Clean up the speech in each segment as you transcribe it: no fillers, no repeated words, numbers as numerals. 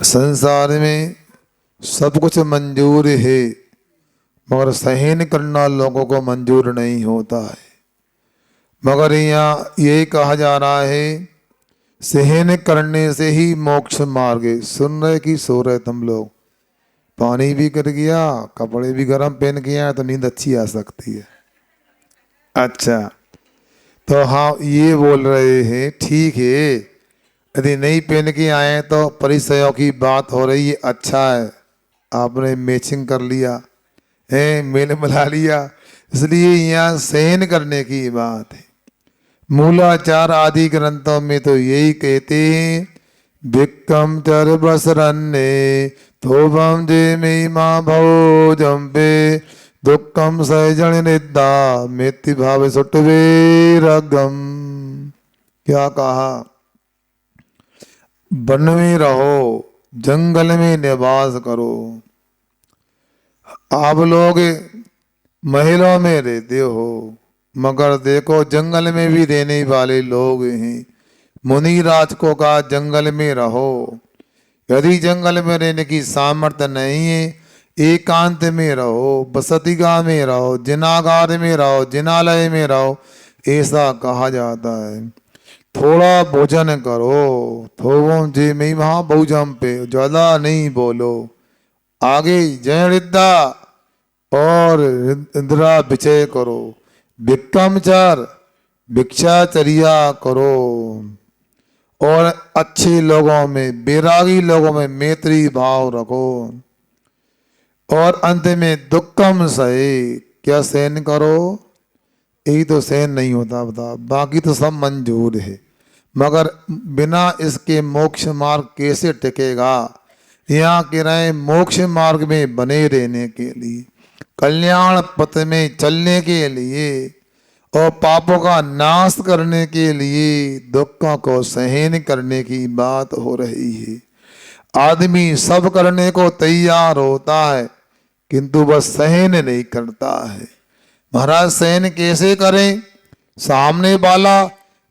संसार में सब कुछ मंजूर है, मगर सहन करना लोगों को मंजूर नहीं होता है। मगर यहाँ ये कहा जा रहा है सहन करने से ही मोक्ष मार्ग है। सुन रहे कि सो रहे तुम लोग? पानी भी गिर गया, कपड़े भी गर्म पहन के आए तो नींद अच्छी आ सकती है। अच्छा, तो हाँ ये बोल रहे हैं ठीक है, यदि नहीं पहन के आए तो परिचयों की बात हो रही है। अच्छा है आपने मैचिंग कर लिया है, मेल मिला लिया, इसलिए यहाँ सहन करने की बात है। मूलाचार आदि ग्रंथों में तो यही कहते हैं विक्रम चर बसरन्ने थोबम जे में माँ भोजम पे दुखम सहजन निद्दा मेति भाव सुटवे रगम। क्या कहा? वन में रहो, जंगल में निवास करो। आप लोग महलों में रहते हो, मगर देखो जंगल में भी रहने वाले लोग हैं। मुनि राज को कहा जंगल में रहो। यदि जंगल में रहने की सामर्थ्य नहीं है, एकांत में रहो, बसतिगा में रहो, जिनागार में रहो, जिनालय में रहो, ऐसा कहा जाता है। थोड़ा भोजन करो, थोड़ो जे में महा भोजन पे, ज्यादा नहीं बोलो। आगे जय रिद्धा और इंदिरा विचय करो। विक्रमचार भिक्षाचर्या करो और अच्छे लोगों में, बैरागी लोगों में मैत्री भाव रखो। और अंत में दुखम सहे, क्या सहन करो? यही तो सहन नहीं होता बता, बाकी तो सब मंजूर है। मगर बिना इसके मोक्ष मार्ग कैसे टिकेगा? यहाँ कह रहे हैं मोक्ष मार्ग में बने रहने के लिए, कल्याण पथ में चलने के लिए और पापों का नाश करने के लिए दुखों को सहन करने की बात हो रही है। आदमी सब करने को तैयार होता है, किंतु वह सहन नहीं करता है। महाराज सहन कैसे करें? सामने वाला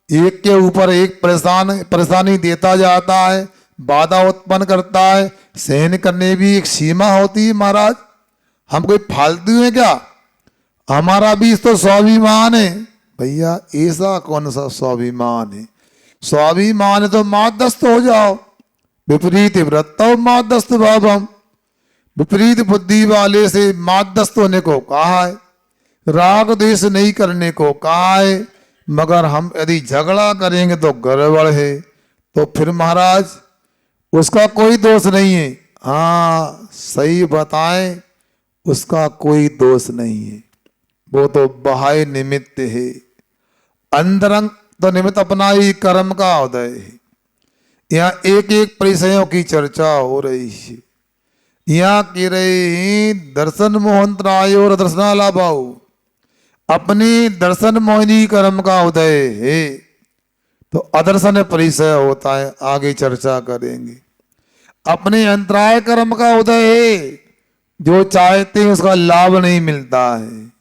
एक के ऊपर एक परेशानी देता जाता है, बाधा उत्पन्न करता है। सहन करने भी एक सीमा होती है महाराज। हम कोई फालतू हैं क्या? हमारा भी तो स्वाभिमान है। भैया ऐसा कौन सा स्वाभिमान है? स्वाभिमान है तो मादस्त हो जाओ। विपरीत वृत्तो मादस्त भावम, विपरीत बुद्धि वाले से मादस्त होने को कहा है, राग द्वेष नहीं करने को कहा है। मगर हम यदि झगड़ा करेंगे तो गड़बड़ है। तो फिर महाराज उसका कोई दोष नहीं है। हाँ सही बताएं, उसका कोई दोष नहीं है, वो तो बाह्य निमित्त है। अंतरंग तो निमित्त अपना ही कर्म का उदय है। यहाँ एक एक परिचयों की चर्चा हो रही है। यहाँ कह रहे हैं दर्शन मोहन राय और दर्शनालाभाऊ, अपने दर्शन मोहिनी कर्म का उदय है। तो अदर्शन परिचय होता है, आगे चर्चा करेंगे। अपने अंतराय कर्म का उदय है, जो चाहते हैं उसका लाभ नहीं मिलता है।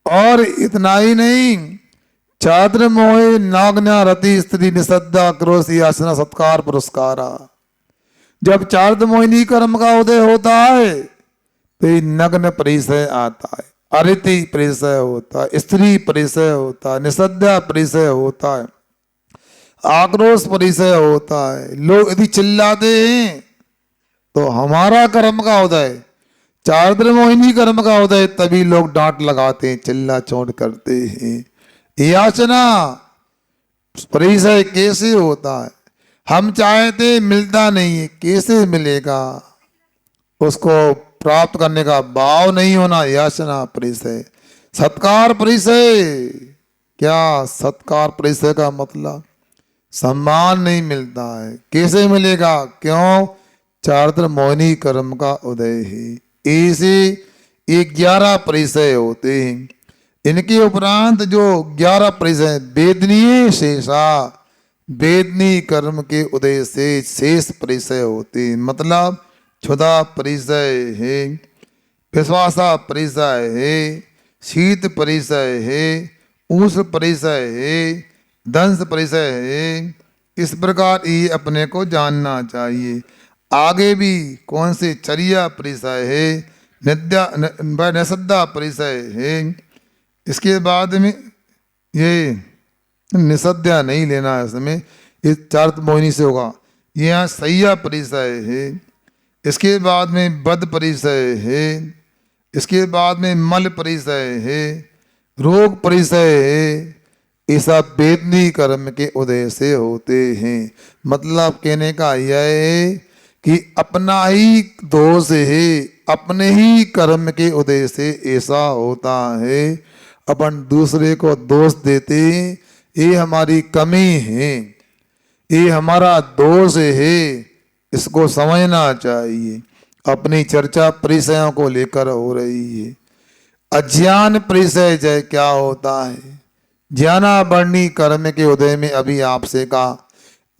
और इतना ही नहीं, चाद्र मोहे नागना रति स्त्री निषद्धा क्रोशी आसना सत्कार पुरस्कारा। जब चार्द मोहिनी कर्म का उदय होता है तो नग्न परिचय आता है, अरिति परिचय होता है, स्त्री परिचय होता है, निषद्धा परिचय होता है, आक्रोश परिचय होता है। लोग यदि चिल्लाते हैं तो हमारा कर्म का उदय, चार्द्र मोहिनी कर्म का उदय, तभी लोग डांट लगाते हैं, चिल्ला चोट करते हैं। याचना परिचय कैसे होता है? हम चाहते मिलता नहीं है, कैसे मिलेगा? उसको प्राप्त करने का भाव नहीं होना, याचना परिचय। सत्कार परिचय, क्या सत्कार परिचय का मतलब? सम्मान नहीं मिलता है, कैसे मिलेगा? क्यों? चारित्र मोहिनी कर्म का उदय है। ऐसे 11 परिचय होते हैं। इनके उपरांत जो 11 परिचय वेदनीय शेषा, वेदनी कर्म के उदय से शेष परिचय होते हैं। मतलब क्षुधा परिचय है, विश्वासा परिचय है, शीत परिचय है, ऊष परिचय है, दंश परिचय है। इस प्रकार ये अपने को जानना चाहिए। आगे भी कौन से चर्या परिचय है, निषद्धा परिचय है। इसके बाद में ये निषद्धा नहीं लेना है, इसमें ये चार्थ मोहिनी से होगा। ये यहाँ सैया परिचय है। इसके बाद में बद परिचय है। इसके बाद में मल परिचय है, रोग परिचय है। ये सब वेदनी कर्म के उदय से होते हैं। मतलब कहने का यह है कि अपना ही दोष है, अपने ही कर्म के उदय से ऐसा होता है। अपन दूसरे को दोष देते हैं, ये हमारी कमी है, ये हमारा दोष है, इसको समझना चाहिए। अपनी चर्चा परिचयों को लेकर हो रही है। अज्ञान परिचय जय क्या होता है? ज्ञानावर्णी कर्म के उदय में अभी आपसे कहा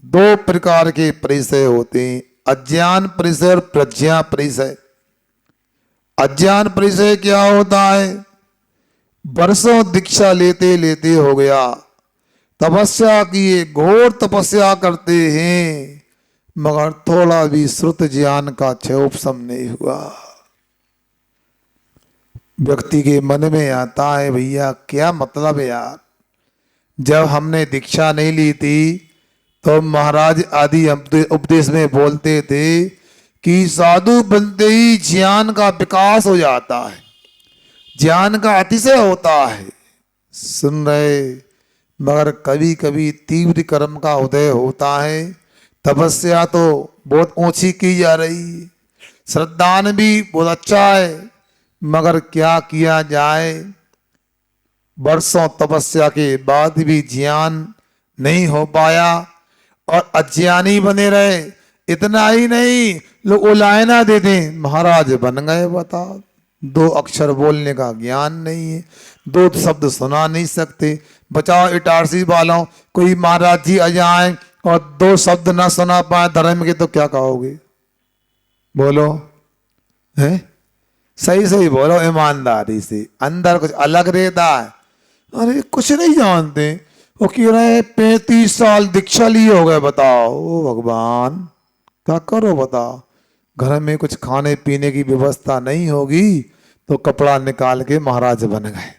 2 प्रकार के परिचय होते हैं, अज्ञान परिचय और प्रज्ञा परिचय। अज्ञान परिचय क्या होता है? वर्षों दीक्षा लेते लेते हो गया, तपस्या किए, घोर तपस्या करते हैं, मगर थोड़ा भी श्रुत ज्ञान का क्षयोपशम नहीं हुआ। व्यक्ति के मन में आता है, भैया क्या मतलब है यार, जब हमने दीक्षा नहीं ली थी तो महाराज आदि उपदेश में बोलते थे कि साधु बनते ही ज्ञान का विकास हो जाता है, ज्ञान का अतिशय होता है। सुन रहे, मगर कभी कभी तीव्र कर्म का उदय होता है। तपस्या तो बहुत ऊंची की जा रही है, श्रद्धान भी बहुत अच्छा है, मगर क्या किया जाए, वर्षों तपस्या के बाद भी ज्ञान नहीं हो पाया और अज्ञानी बने रहे। इतना ही नहीं, लोग उलायना दे दें, महाराज बन गए। बताओ, 2 अक्षर बोलने का ज्ञान नहीं है, 2 शब्द सुना नहीं सकते। बचाओ इटारसी वालों, कोई महाराज जी आ जाए और 2 शब्द ना सुना पाए धर्म के, तो क्या कहोगे? बोलो, है सही सही बोलो, ईमानदारी से। अंदर कुछ अलग रहता है। अरे कुछ नहीं जानते, वो कह रहे 35 साल दीक्षा लिए हो गए। बताओ, ओ भगवान क्या करो बताओ। घर में कुछ खाने पीने की व्यवस्था नहीं होगी तो कपड़ा निकाल के महाराज बन गए।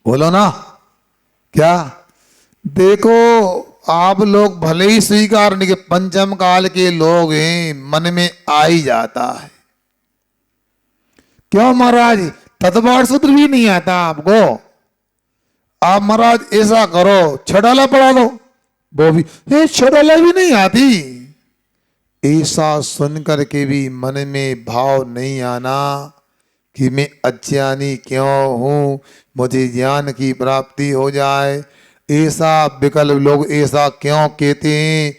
बोलो ना, क्या? देखो, आप लोग भले ही स्वीकार नहीं कि पंचम काल के लोग हैं, मन में आ ही जाता है। क्यों महाराज, तत्वार सूत्र भी नहीं आता आपको? आप महाराज ऐसा करो, छड़ाला पढ़ा लो, वो भी छड़ाला भी नहीं आती। ऐसा सुनकर के भी मन में भाव नहीं आना कि मैं अज्ञानी क्यों हूं, मुझे ज्ञान की प्राप्ति हो जाए। ऐसा विकल्प लोग ऐसा क्यों कहते हैं?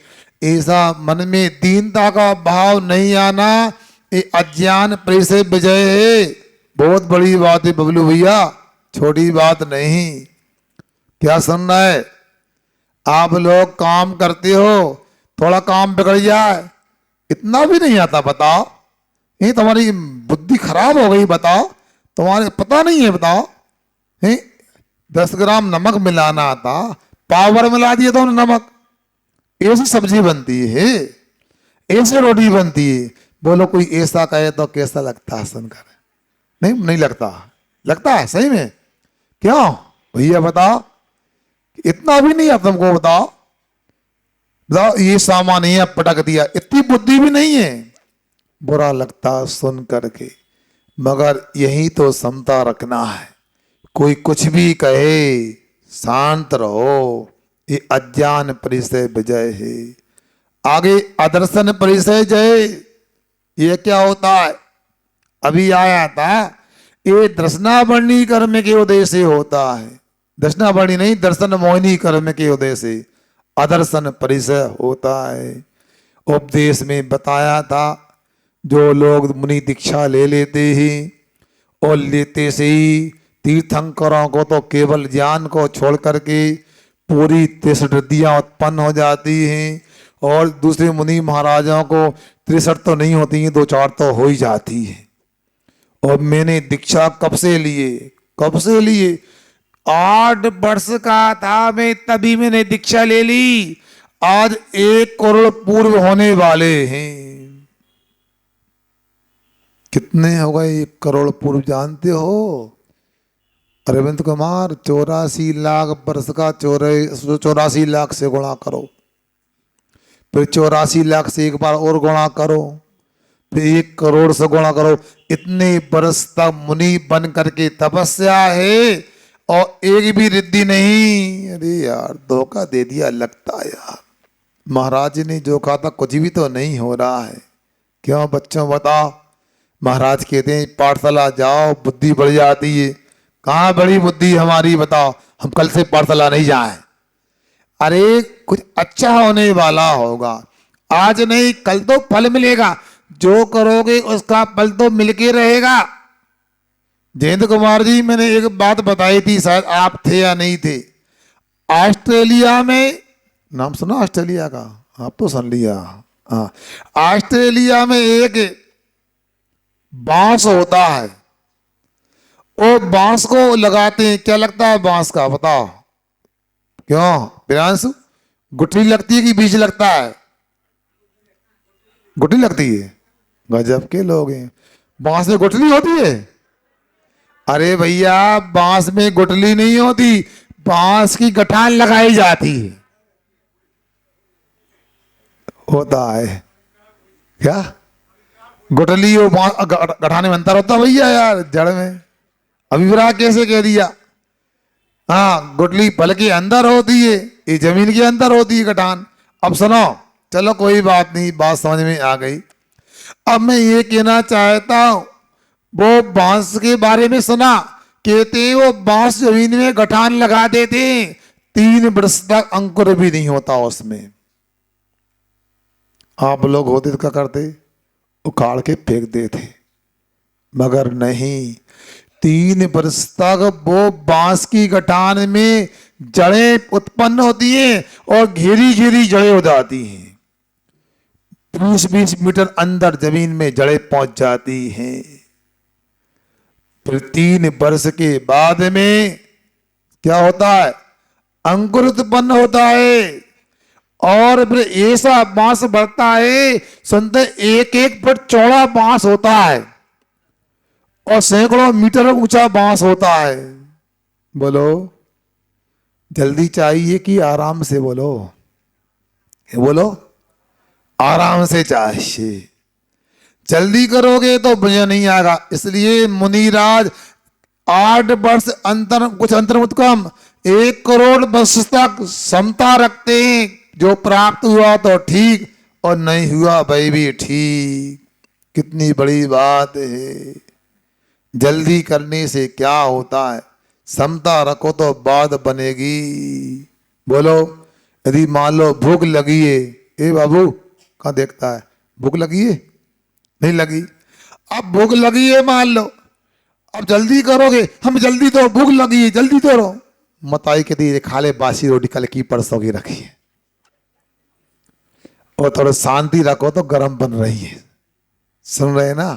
ऐसा मन में दीनता का भाव नहीं आना, ये अज्ञान परिचय विजय है। बहुत बड़ी बात है बबलू भैया, छोटी बात नहीं। क्या सुन रहा है? आप लोग काम करते हो, थोड़ा काम बिगड़ जाए, इतना भी नहीं आता। बताओ, ये तुम्हारी बुद्धि खराब हो गई। बताओ, तुम्हारे पता नहीं है। बताओ, 10 ग्राम नमक मिलाना आता, पावर मिला दिया तो नमक। ऐसी सब्जी बनती है, ऐसे रोटी बनती है। बोलो, कोई ऐसा कहे तो कैसा लगता है सुनकर? नहीं लगता। लगता है सही में? क्यों भैया बताओ, इतना भी नहीं है तुमको? बताओ, ये सामान ही पटक दिया, इतनी बुद्धि भी नहीं है। बुरा लगता सुन करके, मगर यही तो समता रखना है। कोई कुछ भी कहे, शांत रहो। ये अज्ञान परिचय विजय है। आगे अदर्शन परिचय जय। ये क्या होता है? अभी आया था, ये दर्शनावर्णी कर्म के उदय से होता है। दर्शनावर्णी नहीं, दर्शन मोहिनी कर्म के उदय से अदर्शन परिचय होता है। उपदेश में बताया था, जो लोग मुनि दीक्षा ले लेते हैं और लेते से ही तीर्थंकरों को तो केवल ज्ञान को छोड़ करके पूरी 63 रिद्धियां उत्पन्न हो जाती हैं, और दूसरे मुनि महाराजों को 63 तो नहीं होती हैं, 2-4 तो हो ही जाती है। और मैंने दीक्षा कब से लिए? 8 वर्ष का था मैं, तभी मैंने दीक्षा ले ली। आज 1 करोड़ पूर्व होने वाले हैं। कितने हो गए 1 करोड़ पूर्व जानते हो? अरविंद कुमार 84 लाख वर्ष का 84 लाख से गुणा करो, फिर 84 लाख से एक बार और गुणा करो, फिर 1 करोड़ से गुणा करो। इतने वर्ष तक मुनि बन करके तपस्या है और एक भी रिद्धि नहीं। अरे यार धोखा दे दिया लगता है यार। महाराज जी ने जो कहा था कुछ भी तो नहीं हो रहा है। क्यों बच्चों बताओ? महाराज कहते हैं पाठशाला जाओ बुद्धि बढ़ जाती है। कहाँ बड़ी बुद्धि हमारी बताओ? हम कल से पाठशाला नहीं जाए। अरे कुछ अच्छा होने वाला होगा, आज नहीं कल तो फल मिलेगा। जो करोगे उसका फल तो मिलके रहेगा। जयंत कुमार जी मैंने एक बात बताई थी, शायद आप थे या नहीं थे। ऑस्ट्रेलिया में, नाम सुना ऑस्ट्रेलिया का? आप तो सुन लिया। हाँ, ऑस्ट्रेलिया में एक बांस होता है, वो बांस को लगाते हैं। क्या लगता है बांस का बताओ? क्यों प्रियांशु? गुठली लगती है कि बीज लगता है? गुठली लगती है। गजब के लोग हैं। बांस में गुठली होती है? अरे भैया बांस में गुठली नहीं होती, बांस की गठान लगाई जाती है। होता है क्या? गुठली और गठाने में अंतर होता भैया यार, जड़ में। अभिप्राय कैसे कह दिया? हाँ गुठली फल के अंदर होती है, ये जमीन के अंदर होती है गठान। अब सुनो, चलो कोई बात नहीं, बात समझ में आ गई। अब मैं ये कहना चाहता हूं, वो बांस के बारे में सुना, कहते हैं वो बांस जमीन में गठान लगा देते हैं, 3 वर्ष तक अंकुर भी नहीं होता उसमें। आप लोग होते तो क्या करते? उखाड़ के फेंक देते, मगर नहीं, 3 वर्ष तक वो बांस की गठान में जड़ें उत्पन्न होती हैं और घेरी घेरी जड़ें हो जाती हैं। 20-20 मीटर अंदर जमीन में जड़ें पहुंच जाती हैं। फिर 3 वर्ष के बाद में क्या होता है? अंकुर उत्पन्न होता है और फिर ऐसा बांस बढ़ता है, सुनते 1-1 फुट चौड़ा बांस होता है और सैकड़ों मीटर ऊंचा बांस होता है। बोलो जल्दी चाहिए कि आराम से? बोलो बोलो आराम से चाहिए। जल्दी करोगे तो मजा नहीं आएगा। इसलिए मुनिराज 8 वर्ष अंतर, कुछ अंतर उत्कम 1 करोड़ वर्ष तक समता रखते हैं। जो प्राप्त हुआ तो ठीक और नहीं हुआ भाई भी ठीक। कितनी बड़ी बात है। जल्दी करने से क्या होता है? समता रखो तो बात बनेगी। बोलो यदि मान लो भूख लगी है, ए बाबू कहाँ देखता है? भूख लगी है? नहीं लगी। अब भूख लगी है मान लो, अब जल्दी करोगे, हम जल्दी तो भूख लगी है जल्दी तो रो। मताई के दिए खा ले बासी रोटी कल की परसों की रखी है, और थोड़ा शांति रखो तो गर्म बन रही है। सुन रहे ना?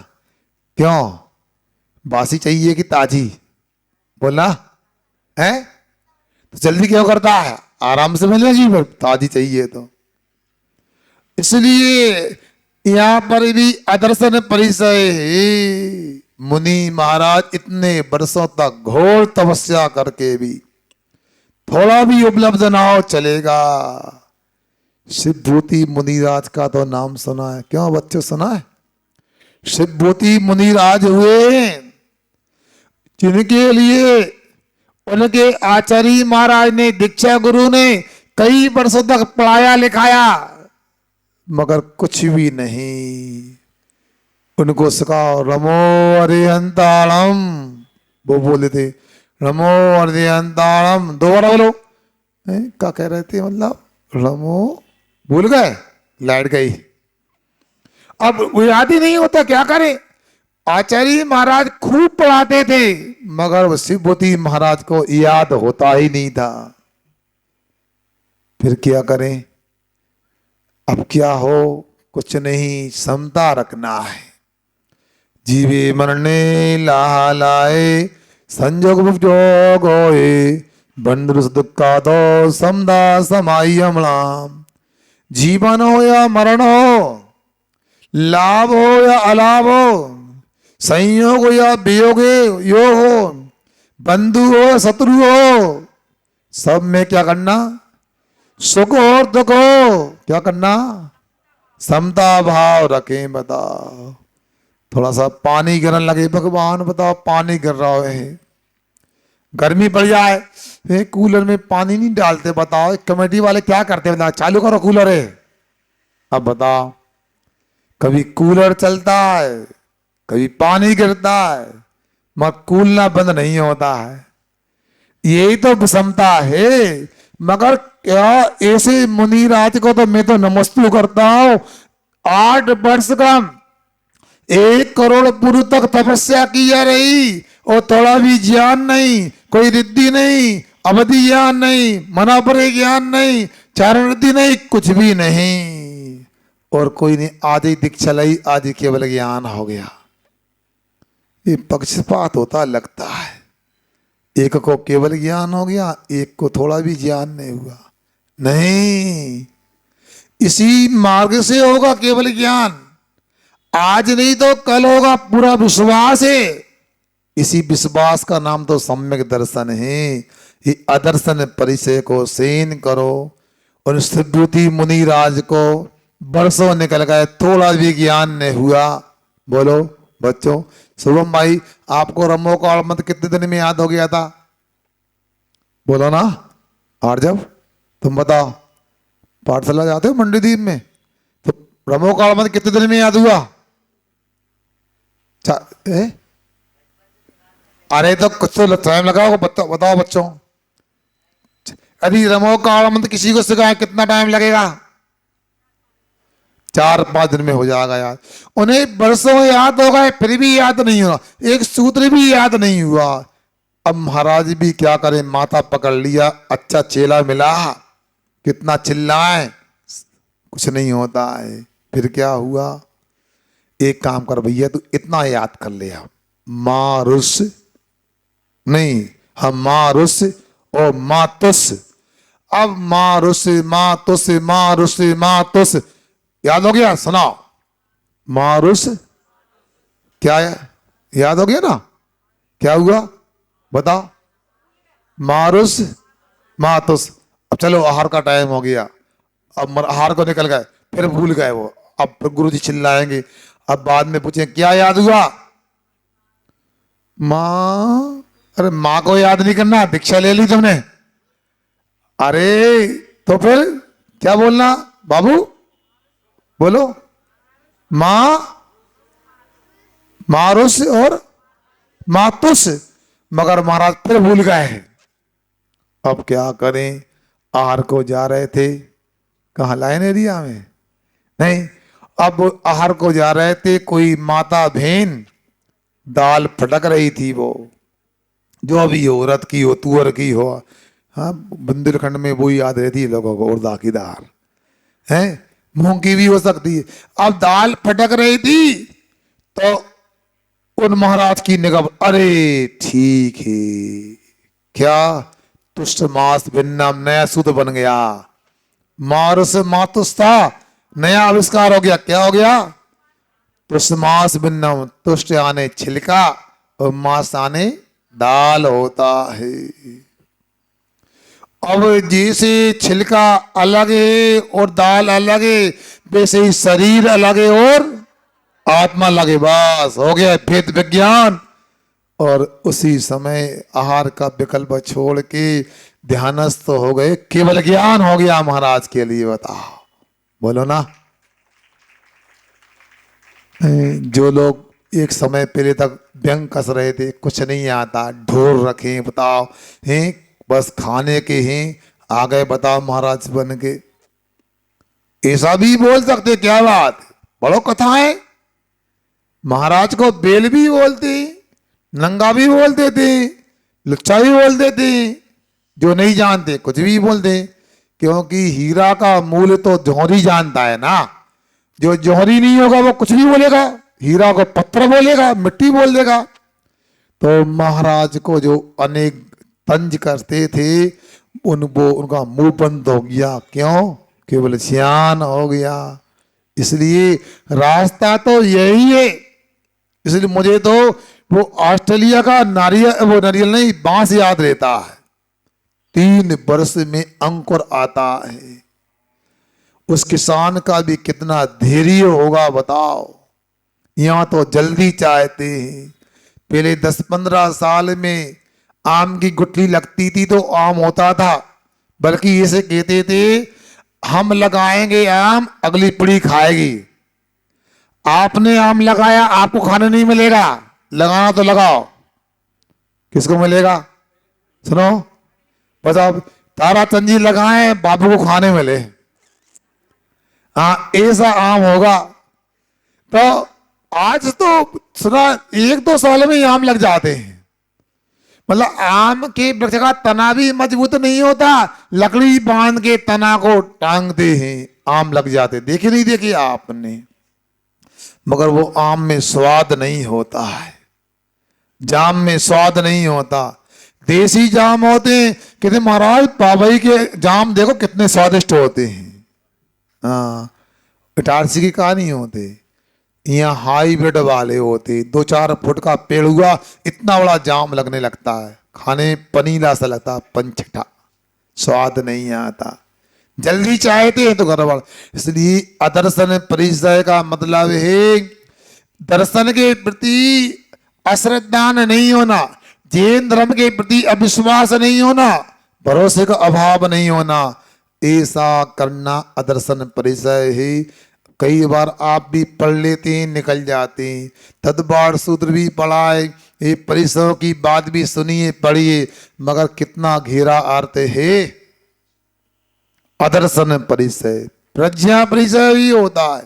क्यों बासी चाहिए कि ताजी? बोलना है तो जल्दी क्यों करता है? आराम से मिलेगी पर ताजी चाहिए तो। इसलिए यहां पर भी अदर्शन परिचय है। मुनि महाराज इतने वर्षों तक घोर तपस्या करके भी थोड़ा भी उपलब्ध ना हो चलेगा। शिवभूति मुनिराज का तो नाम सुना है? क्यों बच्चों सुना है? शिवभूति मुनिराज हुए जिनके लिए उनके आचार्य महाराज ने, दीक्षा गुरु ने कई वर्षों तक पढ़ाया लिखाया, मगर कुछ भी नहीं। उनको सिखाओ रमो अरिहंताणम, वो बोले थे रमो अरिहंताणम। 2 बार बोलो। क्या कह रहे थे? मतलब रमो भूल गए, लाइट गई। अब वो याद ही नहीं होता, क्या करें? आचार्य महाराज खूब पढ़ाते थे मगर शिवभूति महाराज को याद होता ही नहीं था। फिर क्या करें? अब क्या हो? कुछ नहीं, समता रखना है। जीवे मरने लाह लाए संजोग जोग होए, बंधुस दुखा दो समदा समाई अमलाम। जीवन हो या मरण हो, लाभ हो या अलाभ हो, संयोग हो या वियोग योग हो, बंधु हो शत्रु हो, सब में क्या करना, सुख और दुख हो क्या करना, समता भाव रखें। बताओ, थोड़ा सा पानी गिरने लगे, भगवान बताओ पानी गिर रहा है, गर्मी पड़ जाए, कूलर में पानी नहीं डालते। बताओ कमेटी वाले क्या करते, बताओ चालू करो कूलर है। अब बताओ, कभी कूलर चलता है, कभी पानी गिरता है, मगर कूलना बंद नहीं होता है। यही तो विषमता है। मगर क्या ऐसे मुनिराज को तो मैं तो नमस्तु करता हूं। 8 वर्ष का 1 करोड़ पुरुष तक तपस्या की जा रही, और थोड़ा भी ज्ञान नहीं, कोई रिद्धि नहीं, अवधि ज्ञान नहीं, मनापरे ज्ञान नहीं, चारण रिद्धि नहीं, कुछ भी नहीं, और कोई नहीं। आदि दीक्षा लाई, आदि केवल ज्ञान हो गया। ये पक्षपात होता लगता है, एक को केवल ज्ञान हो गया, एक को थोड़ा भी ज्ञान नहीं हुआ। नहीं, इसी मार्ग से होगा केवल ज्ञान। आज नहीं तो कल होगा, पूरा विश्वास है। इसी विश्वास का नाम तो सम्यक दर्शन है। ये अदर्शन परिचय को सेन करो। और सुब्बूति मुनिराज को वर्षों निकल गए, थोड़ा भी ज्ञान नहीं हुआ। बोलो बच्चों, शुभम भाई आपको रमो का मत कितने दिन में याद हो गया था? बोलो ना। और जब तुम बताओ, पाठशाला जाते हो मंडीदीप में, तो रमो का मत कितने दिन में याद हुआ? अरे तो कुछ तो टाइम लगाओ, बताओ बच्चों। यदि रमो का मंत्र किसी को सिखाए कितना टाइम लगेगा? 4-5 दिन में हो जाएगा याद। उन्हें वर्षों याद हो गए, फिर भी याद नहीं हुआ, एक सूत्र भी याद नहीं हुआ। अब महाराज भी क्या करें, माथा पकड़ लिया, अच्छा चेला मिला, कितना चिल्लाए, कुछ नहीं होता है। फिर क्या हुआ, एक काम कर भैया, तू इतना याद कर ले, मारुस नहीं, हम मारुस और मातुस। अब मारुस मातुस मारुस मातुस याद हो गया? सुनाओ, मारुस क्या याद हो गया ना? क्या हुआ बताओ? मारुस मातुस। अब चलो आहार का टाइम हो गया, अब आहार को निकल गए, फिर भूल गए वो। अब फिर गुरुजी चिल्लाएंगे, अब बाद में पूछे क्या याद हुआ? माँ। अरे माँ को याद नहीं करना, दीक्षा ले ली तुमने। अरे तो फिर क्या बोलना बाबू? बोलो, माँ मारुस और मातुस। मगर महाराज फिर भूल गए। अब क्या करें, आहार को जा रहे थे, कहाँ लाइन एरिया में नहीं, अब आहार को जा रहे थे, कोई माता बहन दाल फटक रही थी, वो जो अभी हो, रथ की हो, तुअर की हो, हाँ बुंदेलखंड में वो याद रहती है लोगों को, उड़दा की दाल है, मूंग की भी हो सकती है। अब दाल फटक रही थी, तो उन महाराज की निगाह, अरे ठीक है, क्या तुष्ट मास भिन्नम, नया सूत्र बन गया। मारुस मातुस था, नया आविष्कार हो गया। क्या हो गया? तुष्ट मास भिन्नम, तुष्ट आने छिलका और मांस आने दाल होता है। अब जैसे छिलका अलग है और दाल अलग है, वैसे ही शरीर अलग है और आत्मा लगे, बस हो गया भेद विज्ञान। और उसी समय आहार का विकल्प छोड़ के ध्यानस्थ हो गए, केवल ज्ञान हो गया महाराज के लिए। बताओ, बोलो ना। जो लोग एक समय पहले तक व्यंग कस रहे थे, कुछ नहीं आता, ढोर रखे, बताओ हैं, बस खाने के हैं, आ गए बताओ महाराज बन के। ऐसा भी बोल सकते, क्या बात, बड़ो कथा है। महाराज को बेल भी बोलते, नंगा भी बोल देते, लुच्चा भी बोल देते, जो नहीं जानते कुछ भी बोल दे। क्योंकि हीरा का मूल्य तो जौहरी जानता है ना, जो जौहरी नहीं होगा वो कुछ भी बोलेगा, हीरा को पत्थर बोलेगा, मिट्टी बोल देगा। तो महाराज को जो अनेक तंज करते थे, उनका मुंह बंद हो गया। क्यों? केवल ज्ञान हो गया। इसलिए रास्ता तो यही है, इसलिए मुझे तो वो ऑस्ट्रेलिया का नारियल, वो नारियल नहीं, बांस याद रहता है। 3 वर्ष में अंकुर आता है। उस किसान का भी कितना धैर्य होगा बताओ। यहां तो जल्दी चाहते हैं। पहले 10-15 साल में आम की गुठली लगती थी तो आम होता था, बल्कि इसे कहते थे हम लगाएंगे आम, अगली पीढ़ी खाएगी। आपने आम लगाया, आपको खाने नहीं मिलेगा, लगाना तो लगाओ, किसको मिलेगा? सुनो, बस आप ताराचंद जी लगाए, बाबू को खाने मिले। हाँ, ऐसा आम होगा। तो आज तो सुना 1-2 साल में ही आम लग जाते हैं। मतलब आम के वृक्ष का तना भी मजबूत नहीं होता, लकड़ी बांध के तना को टांगते हैं, आम लग जाते। देखे नहीं देखे आपने? मगर वो आम में स्वाद नहीं होता है, जाम में स्वाद नहीं होता। देसी जाम होते हैं, कहते महाराज पावई के जाम देखो कितने स्वादिष्ट होते हैं। हाँ, इटारसी की कहानी होते, यहाँ हाईब्रिड वाले होते। 2-4 फुट का पेड़ हुआ, इतना बड़ा जाम लगने लगता है, खाने पनीला सा लगता, पंचठा, स्वाद नहीं आता। जल्दी चाहते हैं तो घर वाला। इसलिए अदर्शन परिचय का मतलब है दर्शन के प्रति अश्रद्धा नहीं होना, जैन धर्म के प्रति अविश्वास नहीं होना, भरोसे का अभाव नहीं होना। ऐसा करना अदर्शन परिचय है। कई बार आप भी पढ़ लेते हैं, निकल जाते हैं। तदबार सूत्र भी पढ़ाए, ये परिचय की बात भी सुनिए, पढ़िए, मगर कितना घेरा अर्थ है। अदर्शन परिचय, प्रज्ञा परिचय भी होता है।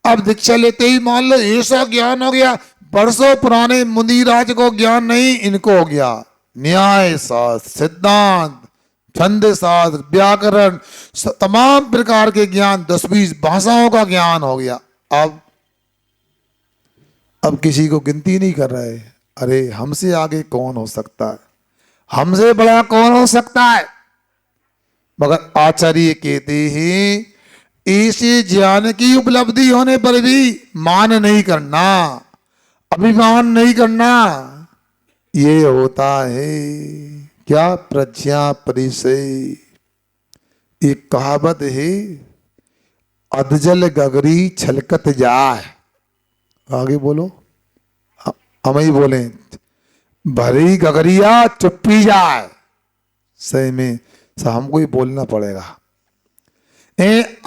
अब दीक्षा लेते ही मान लो ऐसा ज्ञान हो गया, वर्षों पुराने मुनिराज को ज्ञान नहीं, इनको हो गया। न्याय शास्त्र, सिद्धांत, छंद शास्त्र, व्याकरण, तमाम प्रकार के ज्ञान, 10-20 भाषाओं का ज्ञान हो गया। अब किसी को गिनती नहीं कर रहे। अरे हमसे आगे कौन हो सकता है, हमसे बड़ा कौन हो सकता है? मगर आचार्य कहते हैं ऐसे ज्ञान की उपलब्धि होने पर भी मान नहीं करना, अभिमान नहीं करना। ये होता है क्या? प्रज्ञा परिचय। एक कहावत है, अधजल गगरी छलकत जाए। आगे बोलो, हम ही बोले, भरी गगरिया चुप्पी जाए। सही में हमको ही बोलना पड़ेगा।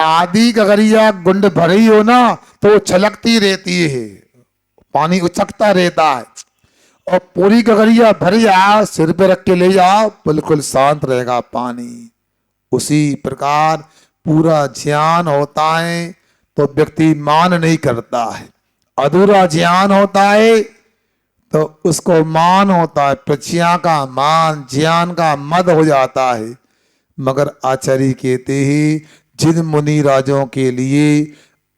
आधी गगरिया गुंड भरी हो ना तो छलकती रहती है, पानी उछकता रहता है। और पूरी गगरिया भर जाओ, सिर पे रख के ले जाओ, बिल्कुल शांत रहेगा पानी। उसी प्रकार पूरा ज्ञान होता है तो व्यक्ति मान नहीं करता है, अधूरा ज्ञान होता है तो उसको मान होता है, प्रज्ञा का मान, ज्ञान का मद हो जाता है। मगर आचार्य कहते हैं जिन मुनि राजों के लिए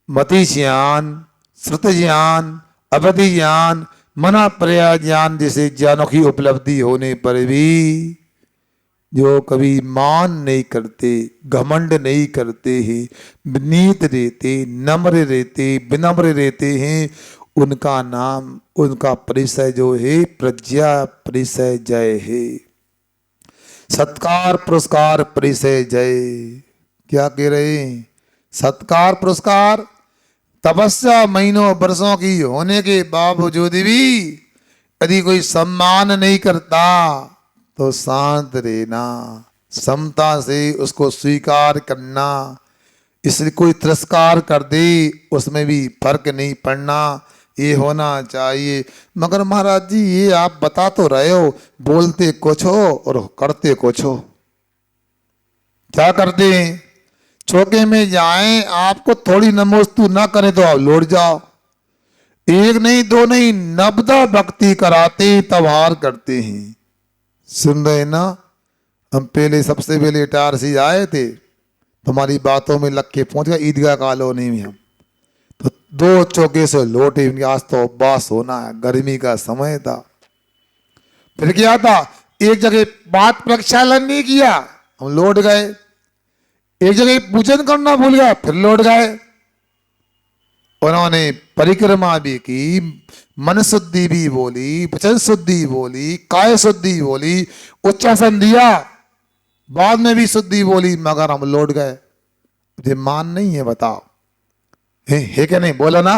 मति ज्ञान, श्रुत ज्ञान, अवधि ज्ञान, मना प्रया ज्ञान जैसे ज्ञानों की उपलब्धि होने पर भी जो कभी मान नहीं करते, घमंड नहीं करते हैं, विनीत रहते, नम्र रहते, विनम्र रहते हैं, उनका नाम, उनका परिचय जो है प्रज्ञा परिचय जय है। सत्कार पुरस्कार परिचय जय। क्या कह रहे हैं? सत्कार पुरस्कार। तपस्या महीनों वर्षों की होने के बावजूद भी यदि कोई सम्मान नहीं करता तो शांत रहना, समता से उसको स्वीकार करना। इसलिए कोई तिरस्कार कर दे उसमें भी फर्क नहीं पड़ना, ये होना चाहिए। मगर महाराज जी ये आप बता तो रहे हो, बोलते कुछ हो और करते कुछ हो। क्या करते हैं? चौके में जाएं, आपको थोड़ी नमोस्तु ना करें तो आप लौट जाओ। 1 नहीं 2 नहीं 90 भक्ति कराते तब हार करते हैं। सुन रहे ना? हम पहले सबसे पहले इटारसी आए थे, तुम्हारी बातों में लग के पहुंच गया ईदगाह कॉलोनी में। हम तो 2 चौके से लौटे, आज तो उपवास होना है, गर्मी का समय था। फिर क्या था, एक जगह बात प्रक्षालन नहीं किया, हम लौट गए। एक जगह पूजन करना भूल गया, फिर लौट गए। उन्होंने परिक्रमा भी की, मन शुद्धि भी बोली, वचन शुद्धि बोली, काय शुद्धि बोली, उच्चासन दिया, बाद में भी शुद्धि बोली, मगर हम लौट गए। मुझे मान नहीं है, बताओ है क्या नहीं? बोला ना,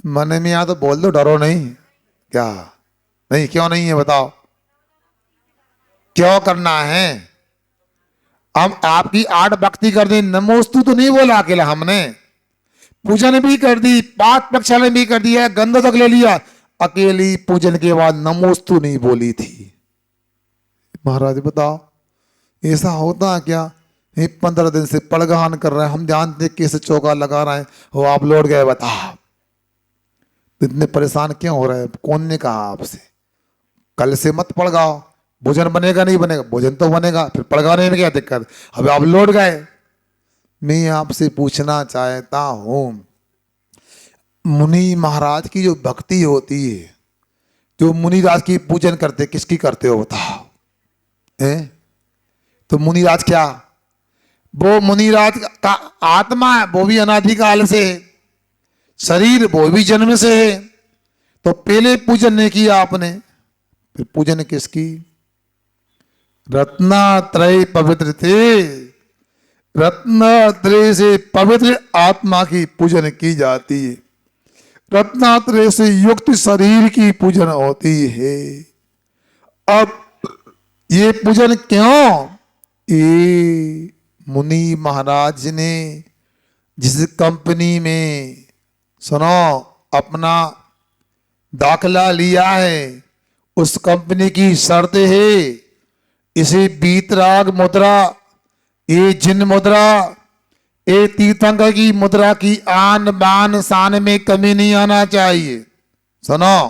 मन में आ तो बोल दो, डरो नहीं। क्या नहीं? क्यों नहीं है बताओ? क्यों करना है? हम आपकी 8 भक्ति कर दी, नमोस्तु तो नहीं बोला अकेला हमने, पूजन भी कर दी, पाठ प्रक्षालन भी कर दिया, गंध तक ले लिया, अकेली पूजन के बाद नमोस्तु नहीं बोली थी। महाराज बताओ ऐसा होता क्या? 15 दिन से पड़गान कर रहे हैं, हम जानते कैसे चौका लगा रहे हैं, वो आप लौट गए। बताओ इतने परेशान क्यों हो रहे हैं? कौन ने कहा आपसे? कल से मत पड़गाओ, भोजन बनेगा नहीं बनेगा, भोजन तो बनेगा, फिर पड़गाने में क्या दिक्कत? अब आप लौट गए। मैं आपसे पूछना चाहता हूं, मुनि महाराज की जो भक्ति होती है, जो मुनिराज की पूजन करते, किसकी करते हो बताओ? तो मुनिराज क्या, वो मुनिराज का आत्मा है, वो भी अनादिकाल से है, शरीर वो भी जन्म से है। तो पहले पूजन नहीं किया आपने, फिर पूजन किसकी? रत्नात्रय पवित्र थे, रत्नात्रय से पवित्र आत्मा की पूजन की जाती है, रत्नात्रय से युक्त शरीर की पूजन होती है। अब ये पूजन क्यों? ये मुनि महाराज ने जिस कंपनी में सुनो अपना दाखला लिया है, उस कंपनी की शर्त है, इसे बीतराग मुद्रा, ये जिन मुद्रा, ये तीर्थंकर की मुद्रा की आन बान शान में कमी नहीं आना चाहिए। सुनो,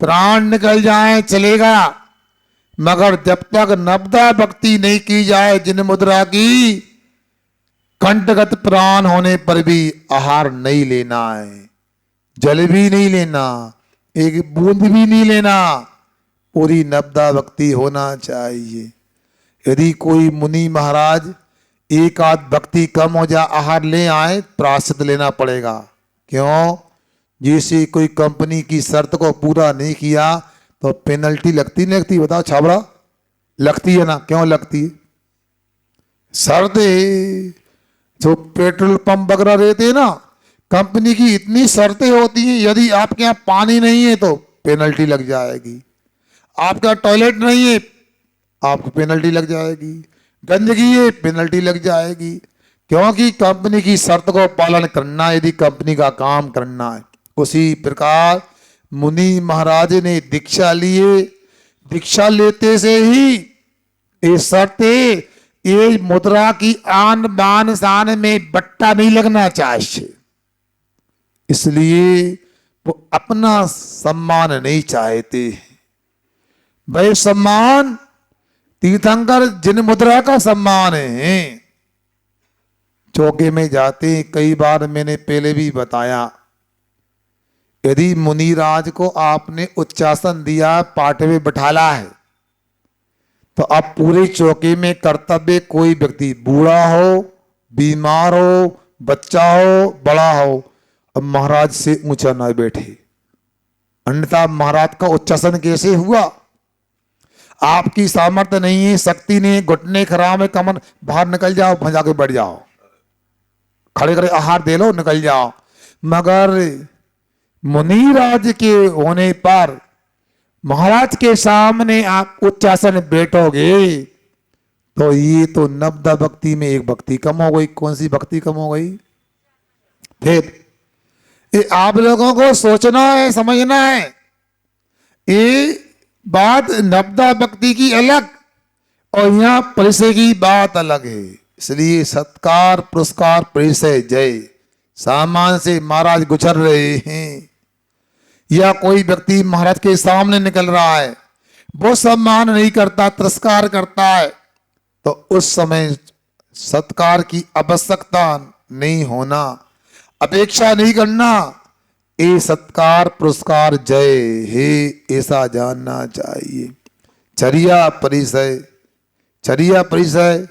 प्राण निकल जाए चलेगा, मगर जब तक नवदा भक्ति नहीं की जाए जिन मुद्रा की, कंठगत प्राण होने पर भी आहार नहीं लेना है, जल भी नहीं लेना, एक बूंद भी नहीं लेना, पूरी नवदा भक्ति होना चाहिए। यदि कोई मुनि महाराज एक आध भक्ति कम हो जाए, आहार ले आए, प्रायश्चित लेना पड़ेगा। क्यों? जैसे कोई कंपनी की शर्त को पूरा नहीं किया तो पेनल्टी लगती नहीं लगती? बताओ छाबड़ा, लगती है ना? क्यों लगती है? शर्त जो पेट्रोल पंप वगैरह रहते हैं ना, कंपनी की इतनी शर्तें होती हैं, यदि आपके यहाँ पानी नहीं है तो पेनल्टी लग जाएगी, आपका टॉयलेट नहीं है आपको पेनल्टी लग जाएगी, गंदगी है पेनल्टी लग जाएगी, क्योंकि कंपनी की शर्त को पालन करना, यदि कंपनी का काम करना है। उसी प्रकार मुनि महाराज ने दीक्षा लिए, दीक्षा लेते से ही ये शर्तें, ये मुद्रा की आन बान शान में बट्टा नहीं लगना चाहिए, इसलिए वो अपना सम्मान नहीं चाहते। भाई सम्मान तीर्थंकर जिन मुद्रा का सम्मान है, चौके में जाते, कई बार मैंने पहले भी बताया, यदि मुनिराज को आपने उच्चासन दिया, पाठ में बैठाला है, तो अब पूरे चौके में कर्तव्य, कोई व्यक्ति बूढ़ा हो, बीमार हो, बच्चा हो, बड़ा हो, अब महाराज से ऊंचा ना बैठे, अन्यथा महाराज का उच्चासन कैसे हुआ? आपकी सामर्थ्य नहीं है, शक्ति नहीं, घुटने खराब है, कमर, बाहर निकल जाओ, भजा के बैठ जाओ, खड़े खड़े आहार दे लो, निकल जाओ। मगर मुनिराज के होने पर महाराज के सामने आप उच्चासन बैठोगे तो ये तो नवदा भक्ति में एक भक्ति कम हो गई। कौन सी भक्ति कम हो गई? फिर ये आप लोगों को सोचना है, समझना है, ये बात नवदा भक्ति की अलग और यहाँ परिचय की बात अलग है। इसलिए सत्कार पुरस्कार परिचय जय सामान से महाराज गुजर रहे हैं, या कोई व्यक्ति महाराज के सामने निकल रहा है, वो सम्मान नहीं करता, तिरस्कार करता है, तो उस समय सत्कार की आवश्यकता नहीं होना, अपेक्षा नहीं करना, ये सत्कार पुरस्कार जय है, ऐसा जानना चाहिए। चर्या परिचय, चर्या परिचय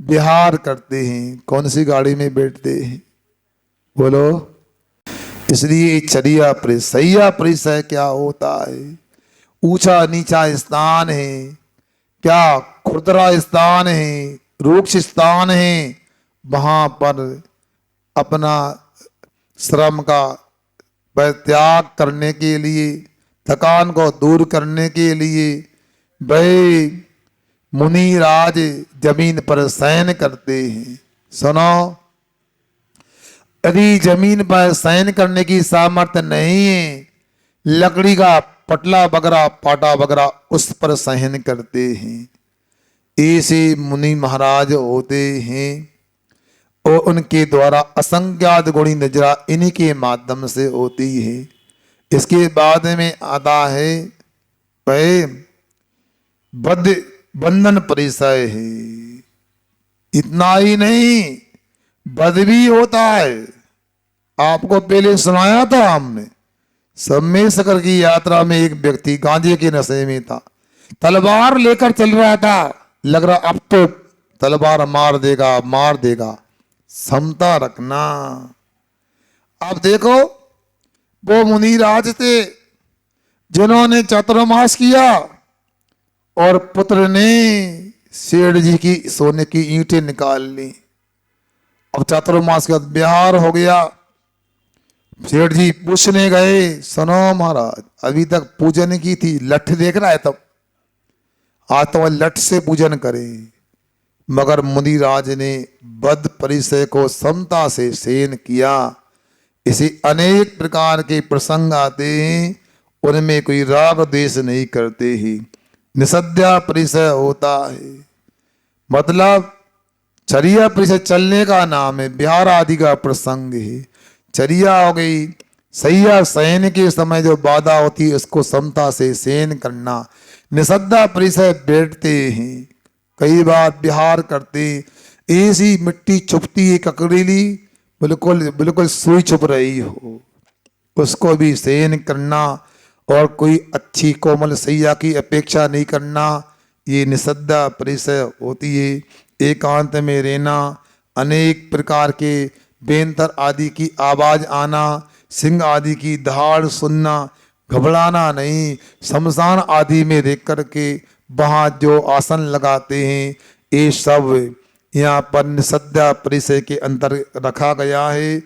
विहार करते हैं, कौन सी गाड़ी में बैठते हैं बोलो? इसलिए चर्या सैया परिसय क्या होता है? ऊंचा नीचा स्थान है क्या, खुरदरा स्थान है, रूक्ष स्थान है, वहां पर अपना श्रम का परित्याग करने के लिए, थकान को दूर करने के लिए भाई मुनि राज जमीन पर शयन करते हैं। सुनो, यदि जमीन पर शयन करने की सामर्थ्य नहीं है, लकड़ी का पटला वगैरह पाटा वगैरह उस पर शयन करते हैं। ऐसे मुनि महाराज होते हैं और उनके द्वारा असंख्यात गुणी नजरा इन्हीं के माध्यम से होती है। इसके बाद में आता है बंधन परिचय है। इतना ही नहीं, बद भी होता है। आपको पहले सुनाया था हमने, सम्मेद सागर की यात्रा में एक व्यक्ति गांजे के नशे में था, तलवार लेकर चल रहा था, लग रहा अब तो तलवार मार देगा मार देगा। क्षमता रखना। अब देखो, वो मुनिराज थे जिन्होंने चातुर्मास किया और पुत्र ने सेठ जी की सोने की ईंटें निकाल ली। अब चातुर्मास के बाद बिहार हो गया। सेठ जी पूछने गए, सुनो महाराज, अभी तक पूजन की थी, लठ देख रहा है तब, आज तो लठ से पूजन करें। मगर मुनिराज ने बद परिचय को समता से सेन किया। इसे अनेक प्रकार के प्रसंग आते हैं, उनमें कोई राग द्वेष नहीं करते ही, निषद्या परिचय होता है। मतलब चर्या परिचय चलने का नाम है, बिहार आदि का प्रसंग है। चर्या हो गई सैया शयन के समय जो बाधा होती है उसको समता से सेन करना। निषद्या परिचय बैठते हैं, कई बार बिहार करते, ऐसी मिट्टी छुपती है ककड़ीली, बिल्कुल बिल्कुल सुई छुप रही हो, उसको भी सेन करना और कोई अच्छी कोमल सैया की अपेक्षा नहीं करना। ये निषद्या परिचय होती है। एकांत में रहना, अनेक प्रकार के बेंतर आदि की आवाज आना, सिंह आदि की दहाड़ सुनना, घबराना नहीं। शमशान आदि में रह करके वहाँ जो आसन लगाते हैं, ये सब यहाँ पर निषद्या परिचय के अंतर रखा गया है।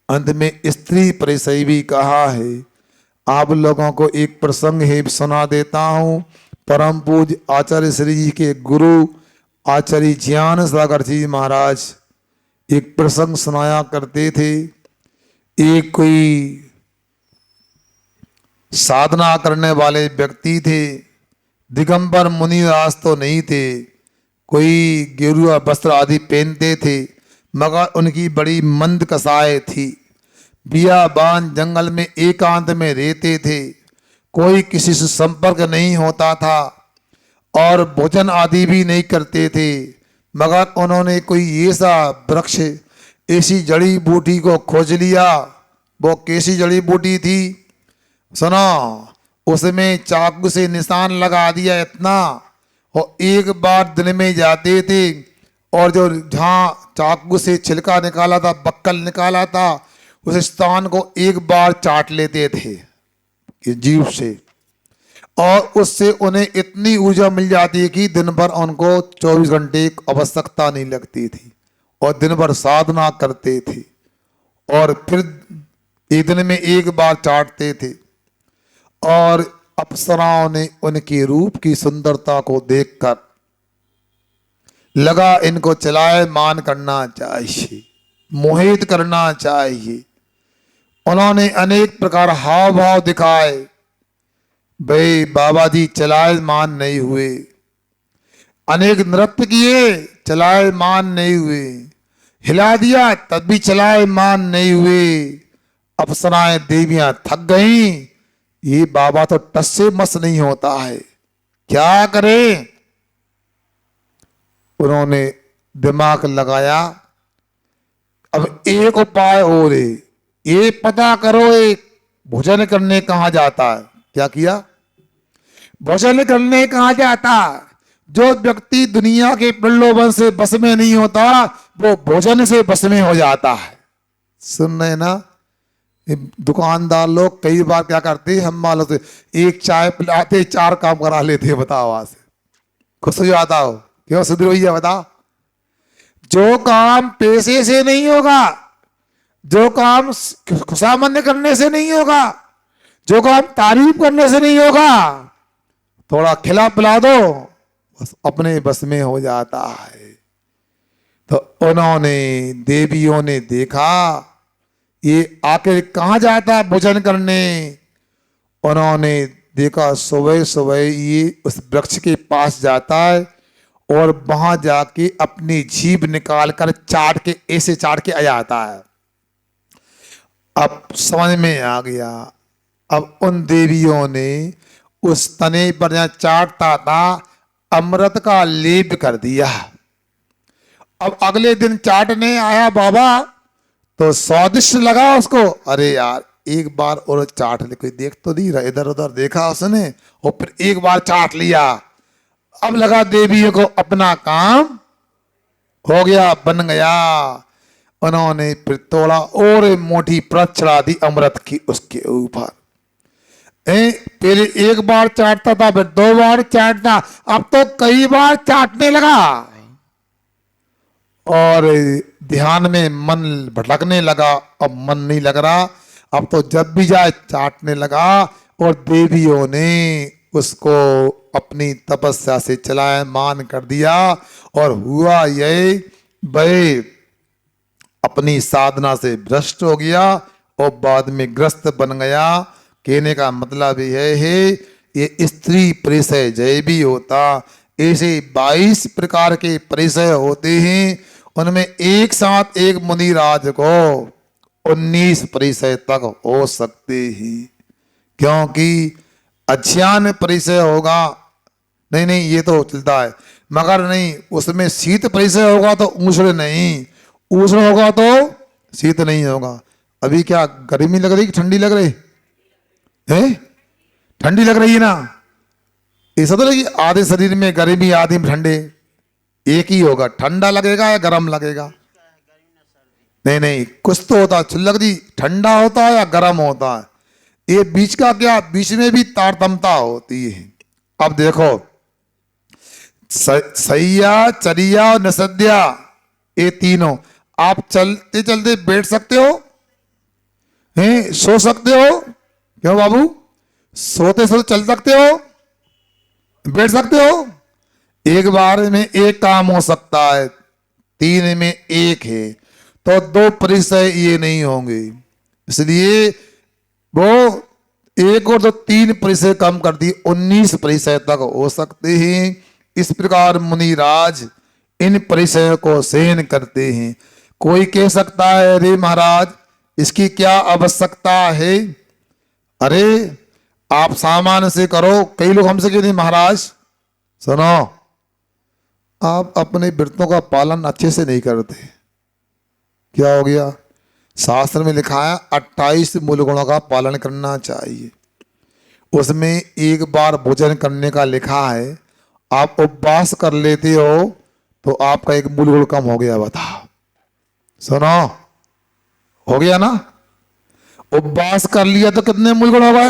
अंत में स्त्री परिचय भी कहा है। आप लोगों को एक प्रसंग है सुना देता हूँ। परम पूज्य आचार्य श्री जी के गुरु आचार्य ज्ञान सागर जी महाराज एक प्रसंग सुनाया करते थे। एक कोई साधना करने वाले व्यक्ति थे, दिगंबर मुनिराज तो नहीं थे, कोई गेरुआ वस्त्र आदि पहनते थे, मगर उनकी बड़ी मंद कसाय थी। बियाबान जंगल में एकांत में रहते थे, कोई किसी से संपर्क नहीं होता था और भोजन आदि भी नहीं करते थे। मगर उन्होंने कोई ऐसा वृक्ष, ऐसी जड़ी बूटी को खोज लिया। वो कैसी जड़ी बूटी थी सुनो, उसमें चाकू से निशान लगा दिया इतना, और एक बार दिन में जाते थे और जो जहाँ चाकू से छिलका निकाला था, बक्कल निकाला था, उस स्थान को एक बार चाट लेते थे कि जीभ से, और उससे उन्हें इतनी ऊर्जा मिल जाती है कि दिन भर उनको 24 घंटे की आवश्यकता नहीं लगती थी और दिन भर साधना करते थे। और फिर एक दिन में एक बार चाटते थे और अप्सराओं ने उनके रूप की सुंदरता को देखकर लगा इनको चलायमान करना चाहिए, मोहित करना चाहिए। उन्होंने अनेक प्रकार हाव भाव दिखाए, भाई बाबा जी चलायमान नहीं हुए। अनेक नृत्य किए, चलायमान नहीं हुए। हिला दिया तब भी चलायमान नहीं हुए। अप्सराएं देवियां थक गईं, ये बाबा तो टस से मस नहीं होता है, क्या करें। उन्होंने दिमाग लगाया, अब एक उपाय हो रे, ये पता करो एक भोजन करने कहाँ जाता है। क्या किया? भोजन करने कहाँ जाता है? जो व्यक्ति दुनिया के प्रलोभन से बस में नहीं होता, वो भोजन से बस में हो जाता है। सुन रहे ना, ये दुकानदार लोग कई बार क्या करते हैं, हम वालों से एक चाय पिलाते 4 काम करा लेते हैं। बताओ, वहां से खुश हो जाता हो, क्यों सुधर भैया बताओ। जो काम पैसे से नहीं होगा, जो काम खुशामंद करने से नहीं होगा, जो काम तारीफ करने से नहीं होगा, थोड़ा खिला पिला दो बस अपने बस में हो जाता है। तो उन्होंने, देवियों ने देखा ये आखिर कहाँ जाता है भोजन करने। उन्होंने देखा सुबह सुबह ये उस वृक्ष के पास जाता है और वहां जाके अपनी जीभ निकाल कर चाट के, ऐसे चाट के आ जाता है। अब समझ में आ गया। अब उन देवियों ने उस तने पर जहां चाटता था अमृत का लेप कर दिया। अब अगले दिन चाटने आया बाबा तो स्वादिष्ट लगा उसको। अरे यार एक बार और चाट ले, कोई देख तो नहीं रहा, इधर उधर देखा उसने और फिर एक बार चाट लिया। अब लगा देवियों को अपना काम हो गया, बन गया। उन्होंने फिर तोड़ा और मोटी परत चढ़ा दी अमृत की उसके ऊपर। पहले एक बार चाटता था, फिर 2 बार चाटता, अब तो कई बार चाटने लगा और ध्यान में मन भटकने लगा। अब मन नहीं लग रहा, अब तो जब भी जाए चाटने लगा। और देवियों ने उसको अपनी तपस्या से चलायमान कर दिया और हुआ ये, वह अपनी साधना से भ्रष्ट हो गया और बाद में ग्रस्त बन गया। कहने का मतलब यह है ये स्त्री परिचय जय भी होता। ऐसे 22 प्रकार के परिचय होते हैं, उनमें एक साथ एक मुनिराज को 19 परिचय तक हो सकते हैं। क्योंकि अज्ञान परिचय होगा, नहीं नहीं ये तो चलता है, मगर नहीं उसमें शीत परिचय होगा तो उष्ण नहीं, उष्ण होगा तो शीत नहीं होगा। अभी क्या गर्मी लग रही कि ठंडी लग रही है? ठंडी लग रही है ना। ऐसा तो नहीं आधे शरीर में गर्मी आधे में ठंडे, एक ही होगा, ठंडा लगेगा या गर्म लगेगा? नहीं नहीं कुछ तो होता है, चुल्लक जी ठंडा होता है या गर्म होता है, ये बीच का क्या, बीच में भी तारतम्यता होती है। अब देखो सैया चरिया और नसद्या, ये तीनों आप चलते चलते बैठ सकते हो, हैं सो सकते हो, क्यों बाबू सोते सोते चल सकते हो, बैठ सकते हो। एक बार में एक काम हो सकता है, 3 में 1 है तो 2 परिचय ये नहीं होंगे, इसलिए वो 1 और 2 3 परिचय कम कर दी, 19 परिचय तक हो सकते हैं। इस प्रकार मुनिराज इन परिचयों को सहन करते हैं। कोई कह सकता है अरे महाराज इसकी क्या आवश्यकता है, अरे आप सामान्य से करो। कई लोग हमसे कहते हैं महाराज सुनो आप अपने व्रतों का पालन अच्छे से नहीं करते। क्या हो गया? शास्त्र में लिखा है 28 मूल गुणों का पालन करना चाहिए, उसमें एक बार भोजन करने का लिखा है। आप उपवास कर लेते हो तो आपका एक मूल गुण कम हो गया। बताओ, सुनो हो गया ना? उपवास कर लिया तो कितने मूल गुण हो गए?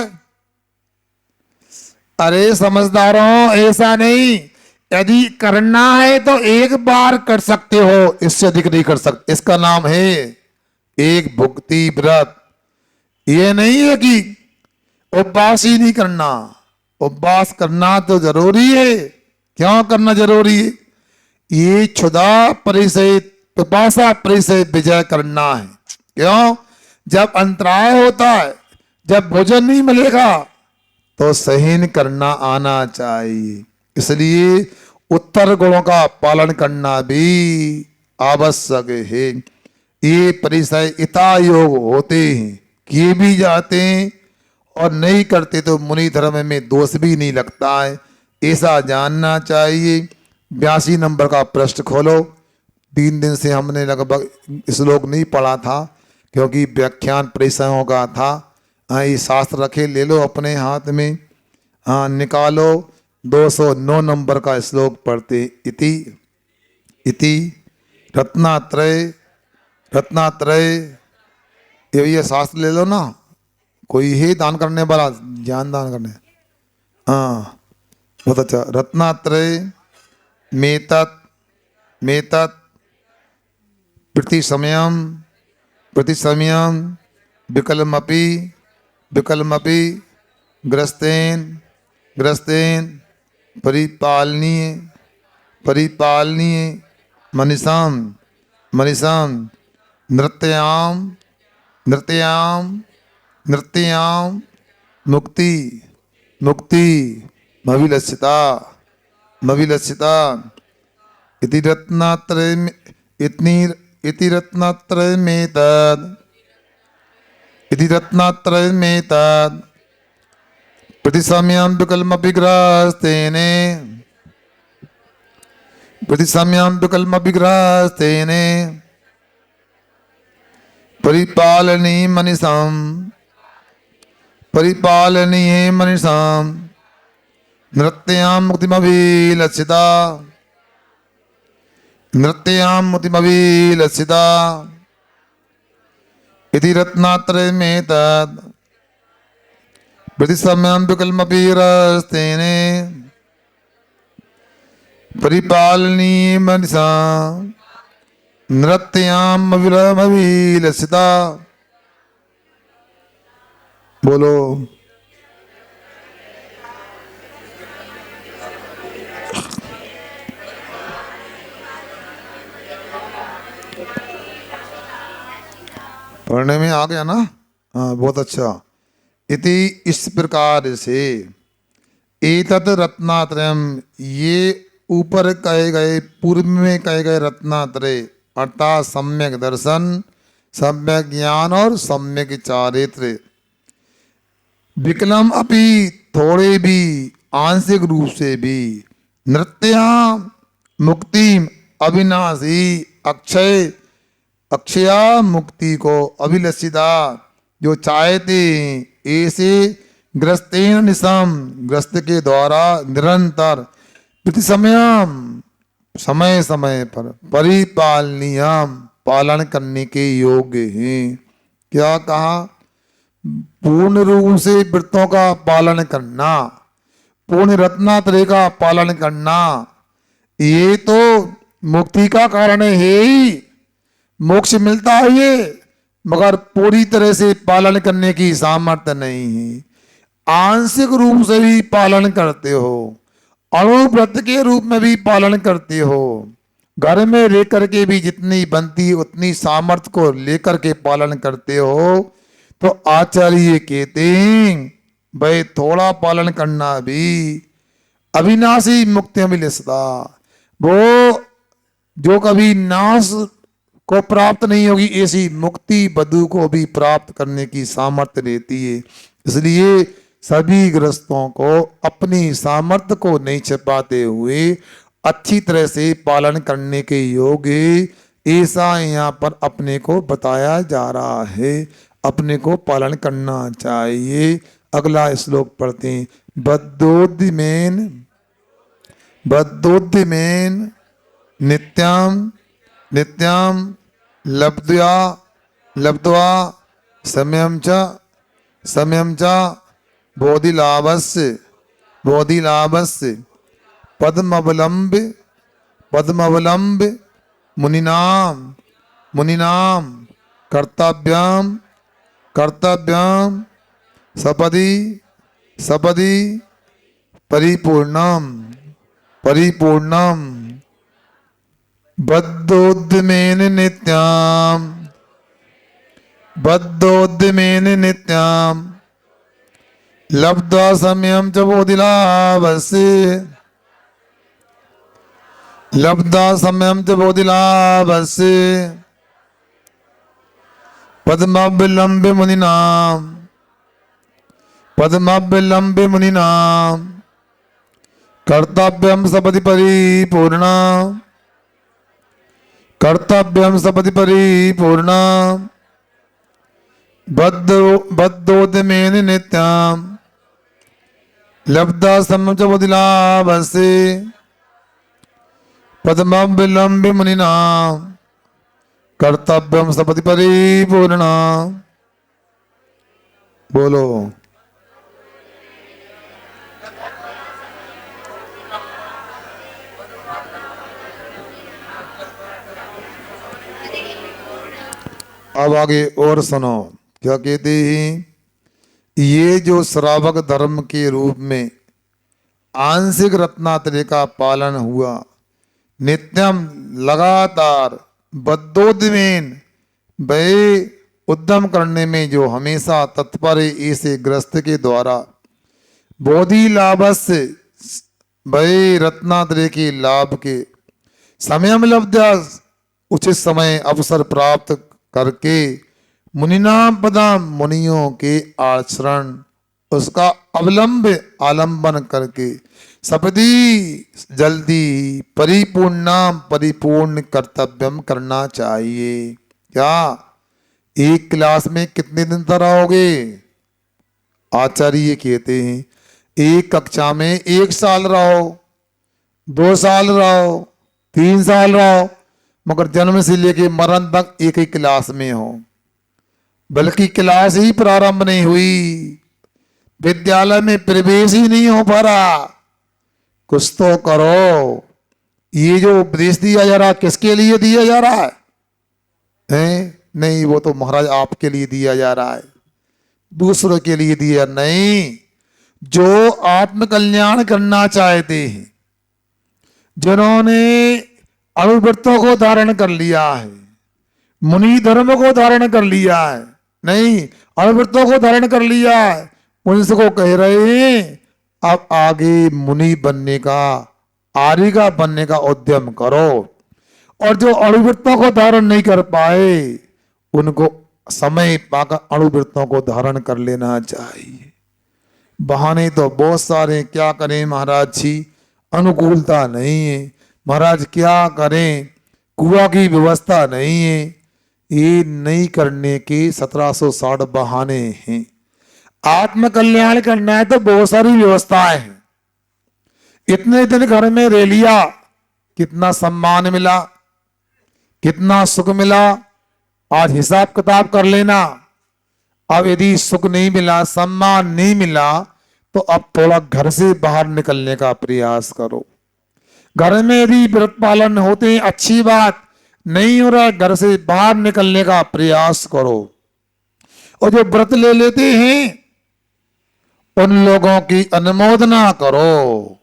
अरे समझदारों ऐसा नहीं, यदि करना है तो एक बार कर सकते हो, इससे अधिक नहीं कर सकते। इसका नाम है एक भुक्ति व्रत। ये नहीं है कि उपवास ही नहीं करना, उपवास करना तो जरूरी है। क्यों करना जरूरी है? ये क्षुधा परिचय पिपासा परिचय विजय करना है। क्यों? जब अंतराय होता है, जब भोजन नहीं मिलेगा तो सहन करना आना चाहिए। इसलिए उत्तर गुणों का पालन करना भी आवश्यक है। ये परिचय इता योग होते हैं, किए भी जाते हैं और नहीं करते तो मुनि धर्म में दोष भी नहीं लगता है, ऐसा जानना चाहिए। 82 नंबर का पृष्ठ खोलो। 3 दिन से हमने लगभग श्लोक नहीं पढ़ा था क्योंकि व्याख्यान परिचयों का था। हाँ ये शास्त्र रखे, ले लो अपने हाथ में, हाँ निकालो। 209 नंबर का श्लोक पढ़ते। इति इति रत्नात्रय रत्नात्रय ये शास्त्र ले लो ना, कोई है दान करने वाला, ज्ञान दान करने। हाँ बहुत अच्छा। रत्नात्रय मेतत मेतत प्रति समयम विकलमपि विकलमपि ग्रस्तेन ग्रस्तेन परिपालनीय परिपालनीय मनीषाम मनीषाम नृत्याम नृत्याम नृत्याम मुक्ति मुक्ति मविलसिता मविलसिता इति रत्नात्रय इतनी इति रत्नात्रय में तद इति रत्नात्रय में तद प्रतिसाम्याम विकल्मपि ग्रस्तेने प्रतिसाम्याम विकल्मपि ग्रस्तेने परिपालनीय मनीषाम परिपालनीय मनीषाम नृत्याम मुक्तिमभिलसिता नृत्याम मुक्तिमभिलसिता इति रत्नात्रय में तद प्रतिसम्याम विकल्मपि ग्रस्तेने परिपालनीय मनीषाम नृत्याम अभिलसिता। बोलो पढ़ने में आ गया ना? हाँ बहुत अच्छा। इति इस प्रकार से एतत् रत्नात्रयम, ये ऊपर कहे गए पूर्व में कहे गए रत्नात्रय अर्थात सम्यक दर्शन, सम्यक ज्ञान और सम्यक चारित्र, विकलम अपि थोड़े भी आंशिक रूप से भी, नृत्या मुक्ति अविनाशी अक्षय अक्षया मुक्ति को अभिलषिता जो चाहते ऐसे ग्रस्तेन निशम ग्रस्त के द्वारा निरंतर प्रति समय समय पर परिपालनीयम पालन करने के योग्य हैं। क्या कहा? पूर्ण रूप से व्रतों का पालन करना, पूर्ण रत्नात्रय का पालन करना, ये तो मुक्ति का कारण है ही, मोक्ष मिलता है ये, मगर पूरी तरह से पालन करने की सामर्थ्य नहीं है। आंशिक रूप से भी पालन करते हो, अणुव्रत के रूप में भी पालन करते हो, घर में रह करके भी जितनी बनती उतनी सामर्थ्य को लेकर के पालन करते हो, तो आचार्य कहते हैं भाई थोड़ा पालन करना भी अविनाशी मुक्ति मिलता, वो जो कभी नाश को प्राप्त नहीं होगी ऐसी मुक्ति बधु को भी प्राप्त करने की सामर्थ्य रहती है। इसलिए सभी ग्रस्तों को अपनी सामर्थ्य को नहीं छिपाते हुए अच्छी तरह से पालन करने के योग्य ऐसा यहाँ पर अपने को बताया जा रहा है। अपने को पालन करना चाहिए। अगला श्लोक पढ़ते हैं। बद्धोद्यमेन नित्यम नित्यम लब्ध्वा समयं च बोधिलाभस्य पद्मवलंब मुनिनाम कर्तव्यम सपदि परिपूर्णम बद्धोद्यमेन नित्यम लब्ध्वा समयं च बोधिलाभस्य पद्मवलंब मुनिनाम कर्तव्यम सपदि परिपूर्ण बद्धोद्यमेन नित्यम लब्ध्वा समयं च बोधिलाभस्य पद्मवलंब मुनिनाम कर्तव्यम सपदि परिपूर्ण बोलो। अब आगे और सुनो, क्या कहते हैं? ये जो श्रावक धर्म के रूप में आंशिक रत्नात्रय का पालन हुआ, नित्यम लगातार बद्धोद्यमेन भय उद्यम करने में जो हमेशा तत्पर है, ऐसे ग्रस्त के द्वारा बोधि लाभस्य भय रत्नात्रय के लाभ के समय में लब्ध्या उचित समय अवसर प्राप्त करके मुनिनाम पदाम मुनियों के आचरण उसका अवलंब आलंबन करके सपदी जल्दी परिपूर्ण कर्तव्यम करना चाहिए। क्या एक क्लास में कितने दिन तक रहोगे? आचार्य ये कहते हैं एक कक्षा में 1 साल रहो, 2 साल रहो, 3 साल रहो, मगर जन्म से लेके मरण तक एक ही क्लास में हो। बल्कि क्लास ही प्रारंभ नहीं हुई, विद्यालय में प्रवेश ही नहीं हो पा रहा। कुछ तो करो। ये जो उपदेश दिया जा रहा किसके लिए दिया जा रहा है? नहीं, वो तो महाराज आपके लिए दिया जा रहा है, दूसरों के लिए दिया नहीं। जो आत्म कल्याण करना चाहते हैं, जिन्होंने अणुव्रतों को धारण कर लिया है, मुनि धर्म को धारण कर लिया है, नहीं अणुव्रतों को धारण कर लिया है, उनसे को कह रहे हैं अब आगे मुनि बनने का, आर्य का बनने का उद्यम करो। और जो अणुव्रतों को धारण नहीं कर पाए उनको समय पाकर अणुव्रतों को धारण कर लेना चाहिए। बहाने तो बहुत सारे, क्या करें महाराज जी, अनुकूलता नहीं है महाराज, क्या करें, कुआ की व्यवस्था नहीं है। ये नहीं करने के 1760 बहाने हैं। आत्म कल्याण करना है तो बहुत सारी व्यवस्थाएं हैं। इतने दिन घर में रह लिया, कितना सम्मान मिला, कितना सुख मिला, आज हिसाब किताब कर लेना। अब यदि सुख नहीं मिला, सम्मान नहीं मिला, तो अब थोड़ा घर से बाहर निकलने का प्रयास करो। घर में यदि व्रत पालन होते हैं अच्छी बात, नहीं हो रहा घर से बाहर निकलने का प्रयास करो। और जो व्रत ले लेते हैं उन लोगों की अनुमोदना करो,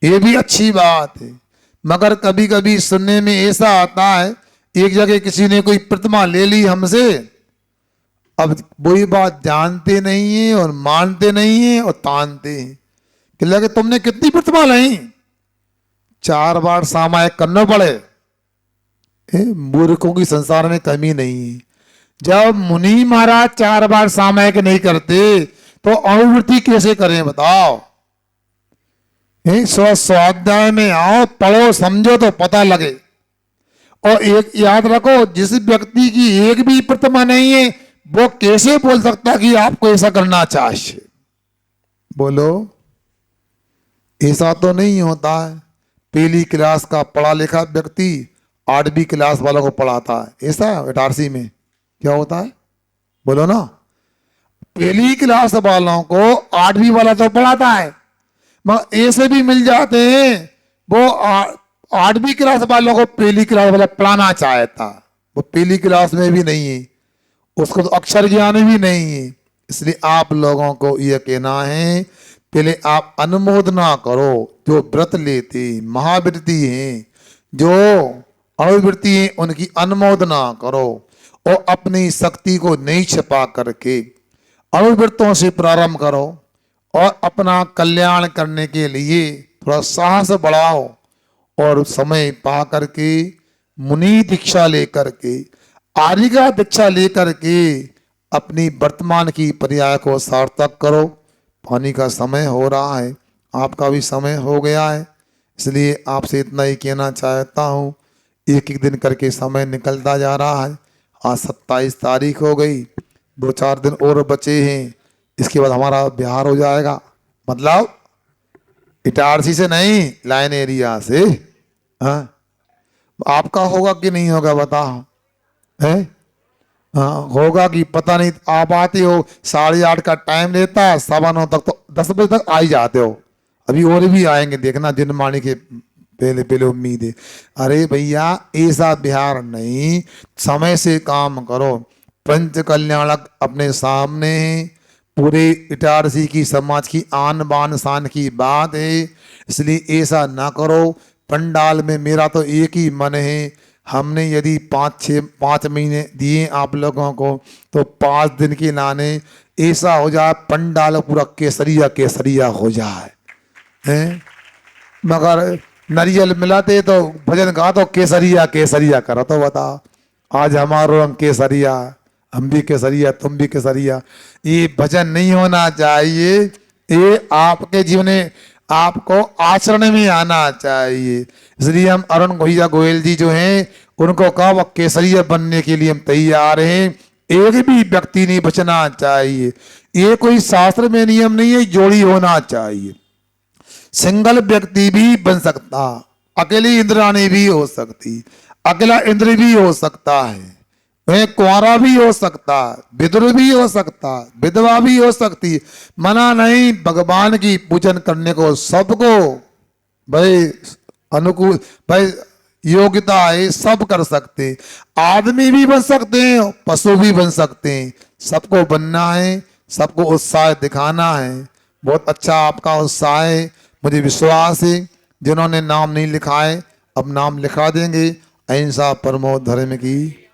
ये भी अच्छी बात है। मगर कभी कभी सुनने में ऐसा आता है, एक जगह किसी ने कोई प्रतिमा ले ली हमसे, अब वही बात जानते नहीं है और मानते नहीं है और तानते हैं कि लगे तुमने कितनी प्रतिमा लाई, 4 बार सामायिक करना पड़े। मूर्खों की संसार में कमी नहीं है। जब मुनि महाराज 4 बार सामायिक नहीं करते तो अनुवृत्ति कैसे करें बताओ? स्वाध्याय में आओ, पढ़ो, समझो तो पता लगे। और एक याद रखो, जिस व्यक्ति की एक भी प्रतिमा नहीं है वो कैसे बोल सकता कि आपको ऐसा करना चाहिए? बोलो, ऐसा तो नहीं होता है। पहली क्लास का पढ़ा लिखा व्यक्ति 8वीं क्लास वालों को पढ़ाता है, ऐसा इटारसी में क्या होता है? बोलो ना। पहली क्लास वालों को 8वीं वाला तो पढ़ाता है, मगर ऐसे भी मिल जाते हैं वो 8वीं क्लास वालों को पहली क्लास वाला पढ़ाना चाहता, वो पहली क्लास में भी नहीं है, उसको तो अक्षर ज्ञान भी नहीं है। इसलिए आप लोगों को यह कहना है, पहले आप अनुमोदना करो। जो व्रत लेते महावृत्ति हैं, जो अनुवृत्ति हैं, उनकी अनुमोदना करो और अपनी शक्ति को नहीं छिपा करके अनुवृत्तों से प्रारंभ करो और अपना कल्याण करने के लिए थोड़ा साहस बढ़ाओ। और समय पा करके मुनि दीक्षा लेकर के, आर्य का दीक्षा लेकर के अपनी वर्तमान की पर्याय को सार्थक करो। पानी का समय हो रहा है, आपका भी समय हो गया है, इसलिए आपसे इतना ही कहना चाहता हूँ। एक एक दिन करके समय निकलता जा रहा है। आज 27 तारीख हो गई, 2-4 दिन और बचे हैं, इसके बाद हमारा बिहार हो जाएगा। मतलब इटारसी से नहीं, लाइन एरिया से। हाँ, आपका होगा कि नहीं होगा बताओ? है हाँ होगा कि पता नहीं। आप आते हो 8:30 का टाइम लेता है, 9:15 तक तो 10 बजे तक आ ही जाते हो। अभी और भी आएंगे, देखना दिन मानी के पहले पहले उम्मीद है। अरे भैया ऐसा बिहार नहीं, समय से काम करो। पंच कल्याणक अपने सामने है, पूरे इटारसी की समाज की आन बान शान की बात है। इसलिए ऐसा ना करो। पंडाल में मेरा तो एक ही मन है, हमने यदि 5 महीने दिए आप लोगों को, तो 5 दिन के लाने ऐसा हो जाए पंडाल पूरा केसरिया केसरिया हो जाए हैं। मगर नारियल मिलाते तो भजन गा तो केसरिया केसरिया करो, तो बता आज हमारो रंग केसरिया, हम भी केसरिया तुम भी केसरिया। ये भजन नहीं होना चाहिए, ये आपके जीवन में आपको आचरण में आना चाहिए। इसलिए हम अरुण भैया गोयल जी जो हैं, उनको कहा वो केसरिया बनने के लिए हम तैयार हैं। एक भी व्यक्ति नहीं बचना चाहिए, ये कोई शास्त्र में नियम नहीं है, जोड़ी होना चाहिए। सिंगल व्यक्ति भी बन सकता, अकेली इंद्राणी भी हो सकती, अकेला इंद्र भी हो सकता है, वह कुंवारा भी हो सकता, विदुर भी हो सकता, विधवा भी हो सकती। मना नहीं भगवान की पूजन करने को सबको, भाई अनुकूल, भाई योग्यता है, सब कर सकते। आदमी भी बन सकते हैं, पशु भी बन सकते हैं, सबको बनना है, सबको उत्साह दिखाना है। बहुत अच्छा आपका उत्साह है, मुझे विश्वास है। जिन्होंने नाम नहीं लिखा है अब नाम लिखा देंगे। अहिंसा परमो धर्म की।